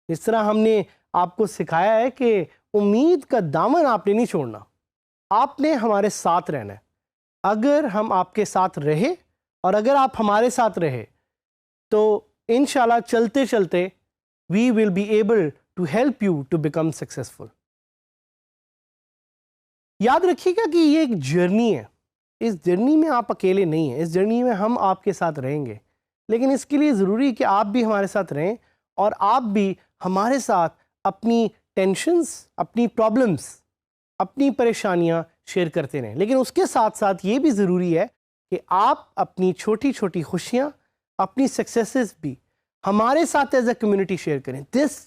इस तरह हमने आपको सिखाया है कि उम्मीद का दामन आपने नहीं छोड़ना, आपने हमारे साथ रहना है। अगर हम आपके साथ रहे और अगर आप हमारे साथ रहे तो इंशाल्लाह चलते चलते we will be able to help you to become successful. याद रखिएगा कि ये एक जर्नी है, इस जर्नी में आप अकेले नहीं हैं, इस जर्नी में हम आपके साथ रहेंगे, लेकिन इसके लिए ज़रूरी है कि आप भी हमारे साथ रहें और आप भी हमारे साथ अपनी टेंशन्स, अपनी प्रॉब्लम्स, अपनी परेशानियां शेयर करते रहें। लेकिन उसके साथ साथ ये भी ज़रूरी है कि आप अपनी छोटी छोटी खुशियां, अपनी सक्सेसेस भी हमारे साथ एज अ कम्युनिटी शेयर करें। This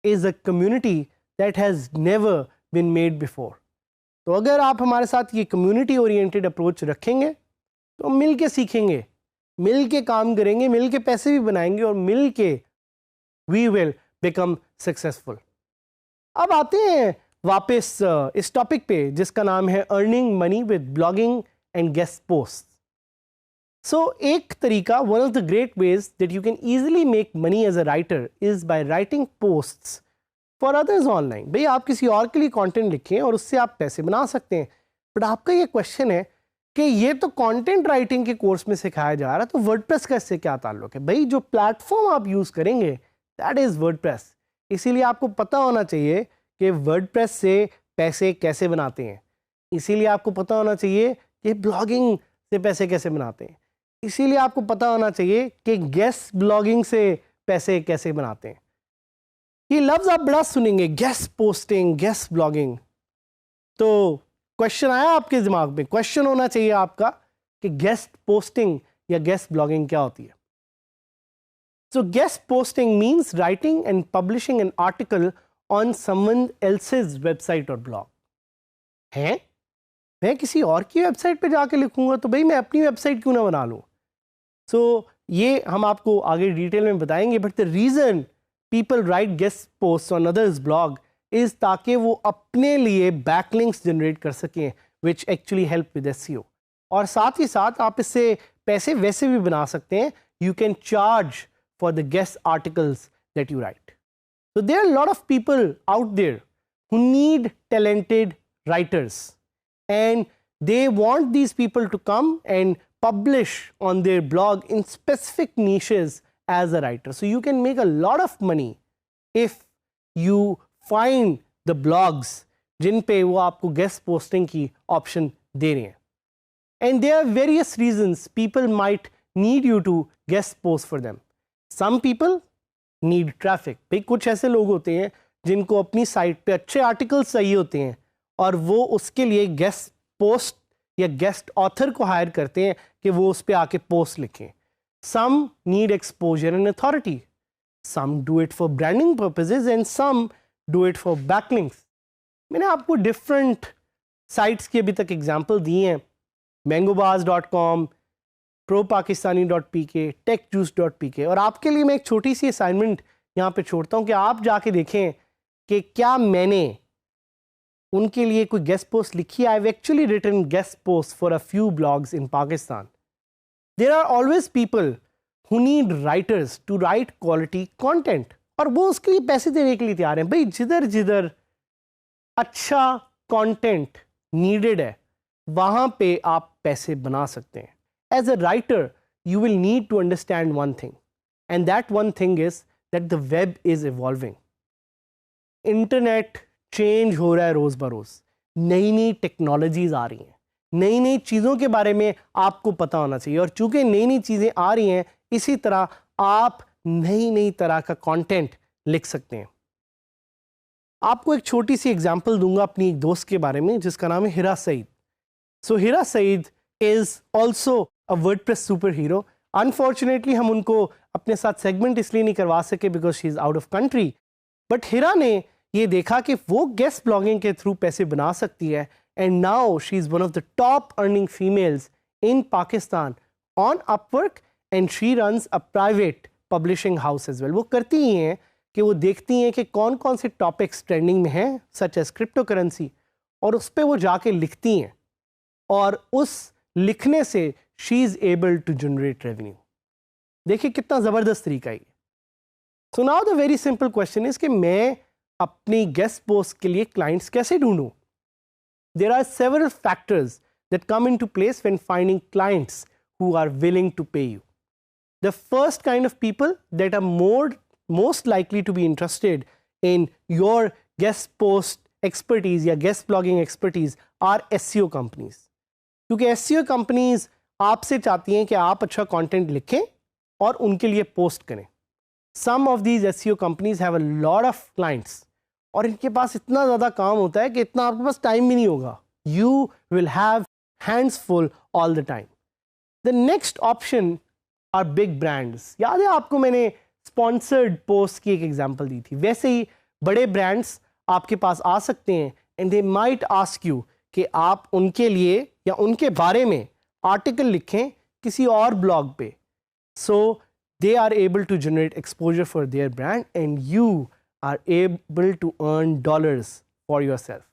is a community that has never been made before. तो अगर आप हमारे साथ ये कम्युनिटी ओरिएंटेड अप्रोच रखेंगे तो मिल के सीखेंगे, मिल के काम करेंगे, मिल के पैसे भी बनाएंगे और मिल के वी विल बिकम सक्सेसफुल। अब आते हैं वापस इस टॉपिक पे जिसका नाम है earning money with blogging and guest post. So एक तरीका, one of the great ways that you can easily make money as a writer is by writing posts for others online. भाई आप किसी और के लिए कंटेंट लिखें और उससे आप पैसे बना सकते हैं। बट आपका ये क्वेश्चन है कि ये तो कंटेंट राइटिंग के कोर्स में सिखाया जा रहा है, तो वर्डप्रेस का इससे क्या ताल्लुक है? भाई जो प्लेटफॉर्म आप यूज़ करेंगे दैट इज़ वर्डप्रेस। इसीलिए आपको पता होना चाहिए कि वर्डप्रेस से पैसे कैसे बनाते हैं, इसीलिए आपको पता होना चाहिए कि ब्लॉगिंग से पैसे कैसे बनाते हैं, इसीलिए आपको पता होना चाहिए कि गेस्ट ब्लॉगिंग से पैसे कैसे बनाते हैं। ये लफ्ज़ आप बड़ा सुनेंगे, गेस्ट पोस्टिंग, गेस्ट ब्लॉगिंग। तो क्वेश्चन आया आपके दिमाग में, क्वेश्चन होना चाहिए आपका कि गेस्ट पोस्टिंग या गेस्ट ब्लॉगिंग क्या होती है। So guest posting means writing and publishing an article on someone else's website or blog. हैं? मैं किसी और की वेबसाइट पे जाके लिखूंगा तो भाई मैं अपनी वेबसाइट क्यों ना बना लूं? So ये हम आपको आगे डिटेल में बताएंगे, but the reason people right guest post on others blog is ताकि वो अपने लिए बैकलिंक्स जनरेट कर सकें, which actually help with SEO। और साथ ही साथ आप इससे पैसे वैसे भी बना सकते हैं। You can charge for the guest articles that you write. So there are a lot of people out there who need talented writers and they want these people to come and publish on their blog in specific niches as a writer. So you can make a lot of money if you find the blogs जिन पे वो आपको guest posting की option दे रहे हैं. And there are various reasons people might need you to guest post for them. Some people need traffic. भाई कुछ ऐसे लोग होते हैं जिनको अपनी साइट पे अच्छे आर्टिकल्स चाहिए होते हैं और वो उसके लिए गेस्ट पोस्ट या गेस्ट ऑथर को हायर करते हैं कि वो उस पर आके पोस्ट लिखें. Some need exposure and authority. Some do it for branding purposes and some do it for backlinks. मैंने आपको डिफरेंट साइट्स की अभी तक एग्जाम्पल दी हैं, mangobaz.com, propakistani.pk, techjuice.pk। और आपके लिए मैं एक छोटी सी असाइनमेंट यहाँ पे छोड़ता हूँ कि आप जाके देखें कि क्या मैंने उनके लिए कोई गेस्ट पोस्ट लिखी है। I have actually written guest post for a few blogs in Pakistan. There are always people who need writers to write quality content और वो उसके लिए पैसे देने के लिए तैयार हैं. भाई जिधर जिधर अच्छा कंटेंट नीडेड है वहाँ पे आप पैसे बना सकते हैं. As a writer, you will need to understand one thing, and that one thing is that the web is evolving. Internet change हो रहा है रोज़ बरोज़, नई नई टेक्नोलॉजीज आ रही हैं, नई नई चीज़ों के बारे में आपको पता होना चाहिए. और चूंकि नई नई चीज़ें आ रही हैं, इसी तरह आप नई नई तरह का कंटेंट लिख सकते हैं. आपको एक छोटी सी एग्जांपल दूंगा अपनी एक दोस्त के बारे में जिसका नाम है Hira Saeed. So Hira Saeed is also a WordPress superhero. Unfortunately हम उनको अपने साथ सेगमेंट इसलिए नहीं करवा सके because she is out of country. But Hira ने ये देखा कि वो गेस्ट ब्लॉगिंग के थ्रू पैसे बना सकती है, and now she is one of the top earning females in Pakistan on Upwork, and she runs a private publishing house as well. वो करती ही हैं कि वो देखती हैं कि कौन कौन से टॉपिक्स ट्रेंडिंग में हैं सच एज क्रिप्टो करेंसी, और उस पर वो जाके लिखती हैं, और उस लिखने से she is able to generate revenue. देखिए कितना ज़बरदस्त तरीका है. So now the very simple question is कि मैं अपनी गेस्ट पोस्ट के लिए क्लाइंट्स कैसे ढूंढूं. There are several factors that come into place when finding clients who are willing to pay you. The first kind of people that are most likely to be interested in your guest post expertise या guest blogging expertise are SEO companies. क्योंकि SEO companies आपसे चाहती हैं कि आप अच्छा content लिखें और उनके लिए पोस्ट करें. Some of these SEO companies have a lot of clients और इनके पास इतना ज़्यादा काम होता है कि इतना आपके पास टाइम भी नहीं होगा. You will have hands full all the time. The next option are big brands. याद है आपको मैंने स्पॉन्सर्ड पोस्ट की एक एग्जांपल दी थी. वैसे ही बड़े ब्रांड्स आपके पास आ सकते हैं and they might ask you कि आप उनके लिए या उनके बारे में आर्टिकल लिखें किसी और ब्लॉग पे. So they are able to generate exposure for their brand and you are able to earn dollars for yourself.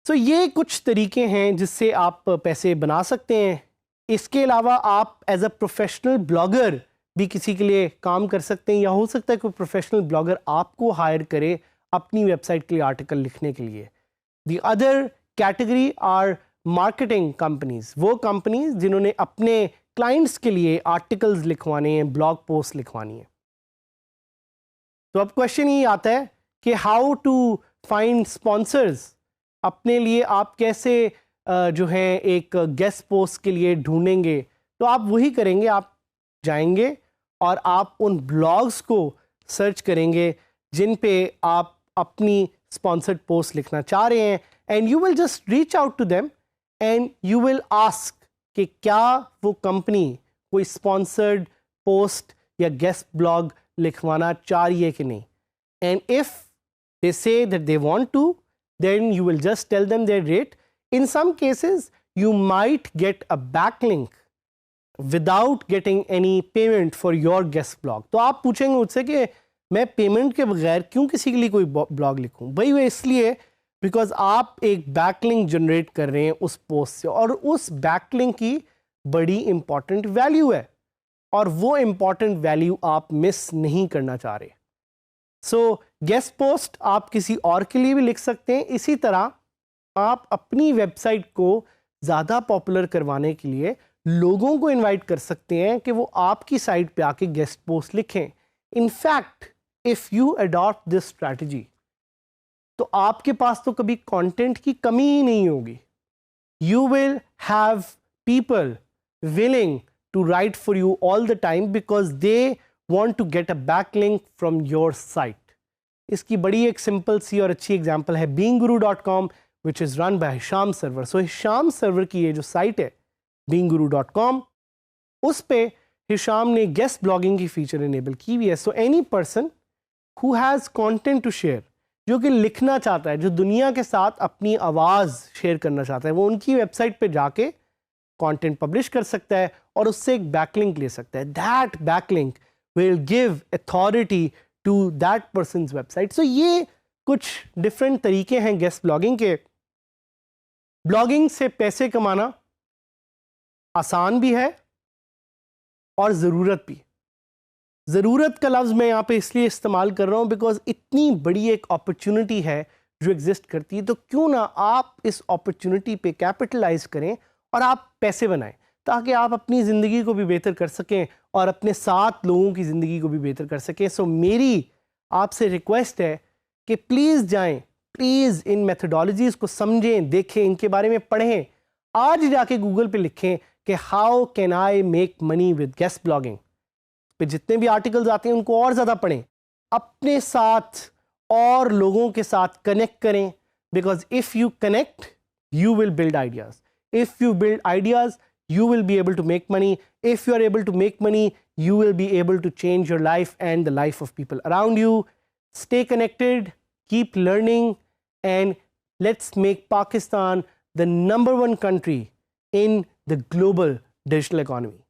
So ये कुछ तरीके हैं जिससे आप पैसे बना सकते हैं. इसके अलावा आप एज अ प्रोफेशनल ब्लॉगर भी किसी के लिए काम कर सकते हैं, या हो सकता है कोई प्रोफेशनल ब्लॉगर आपको हायर करे अपनी वेबसाइट के लिए आर्टिकल लिखने के लिए. The other category are marketing companies, वो कंपनीज जिन्होंने अपने क्लाइंट्स के लिए आर्टिकल्स लिखवाने हैं, ब्लॉग पोस्ट लिखवानी है. तो अब क्वेश्चन ये आता है कि हाउ टू फाइंड स्पॉन्सर्स. अपने लिए आप कैसे जो है एक गेस्ट पोस्ट के लिए ढूंढेंगे. तो आप वही करेंगे, आप जाएंगे और आप उन ब्लॉग्स को सर्च करेंगे जिन पे आप अपनी स्पॉन्सर्ड पोस्ट लिखना चाह रहे हैं, and you will just reach out to them and you will ask कि क्या वो कंपनी कोई स्पॉन्सर्ड पोस्ट या गेस्ट ब्लॉग लिखवाना चाह रही है कि नहीं. And if they say that they want to, then you will just tell them their rate. In some cases, you might get a backlink without getting any payment for your guest blog. तो आप पूछेंगे मुझसे कि मैं payment के बगैर क्यों किसी के लिए कोई ब्लॉग लिखूं. भाई वो इसलिए बिकॉज आप एक बैकलिंक जनरेट कर रहे हैं उस पोस्ट से, और उस बैकलिंक की बड़ी इंपॉर्टेंट वैल्यू है, और वो इंपॉर्टेंट वैल्यू आप मिस नहीं करना चाह रहे. सो गेस्ट पोस्ट आप किसी और के लिए भी लिख सकते हैं. इसी तरह आप अपनी वेबसाइट को ज़्यादा पॉपुलर करवाने के लिए लोगों को इनवाइट कर सकते हैं कि वो आपकी साइट पे आके गेस्ट पोस्ट लिखें. In fact if you adopt this strategy तो आपके पास तो कभी कंटेंट की कमी ही नहीं होगी. You will have people willing to write for you all the time because they want to get a backlink from your site. इसकी बड़ी एक सिंपल सी और अच्छी एग्जांपल है beinguru.com which is run by Hisham Server. So Hisham Server की ये जो site है beinguru.com, उस पे हिशाम ने गेस्ट ब्लॉगिंग की फीचर इनेबल की हुई है. So any person who has content to share, जो कि लिखना चाहता है, जो दुनिया के साथ अपनी आवाज़ शेयर करना चाहता है, वो उनकी वेबसाइट पे जाके कंटेंट पब्लिश कर सकता है और उससे एक बैकलिंक ले सकता है. That backlink will give authority to that person's website. So ये कुछ डिफरेंट तरीके हैं गेस्ट ब्लॉगिंग के. ब्लॉगिंग से पैसे कमाना आसान भी है और ज़रूरत भी. ज़रूरत का लफ्ज़ मैं यहाँ पे इसलिए इस्तेमाल कर रहा हूँ बिकॉज इतनी बड़ी एक अपॉर्चुनिटी है जो एग्जिस्ट करती है, तो क्यों ना आप इस अपॉर्चुनिटी पे कैपिटलाइज करें और आप पैसे बनाएं, ताकि आप अपनी ज़िंदगी को भी बेहतर कर सकें और अपने साथ लोगों की ज़िंदगी को भी बेहतर कर सकें. सो मेरी आपसे रिक्वेस्ट है कि प्लीज़ जाएं, प्लीज़ इन मेथडोलॉजीज़ को समझें, देखें, इनके बारे में पढ़ें. आज जाके गूगल पे लिखें कि how can I make money with guest blogging. पे जितने भी आर्टिकल्स आते हैं उनको और ज़्यादा पढ़ें, अपने साथ और लोगों के साथ कनेक्ट करें. Because if you connect you will build ideas. If you build ideas you will be able to make money. If you are able to make money, you will be able to change your life and the life of people around you. Stay connected, keep learning, and let's make Pakistan the #1 country in the global digital economy.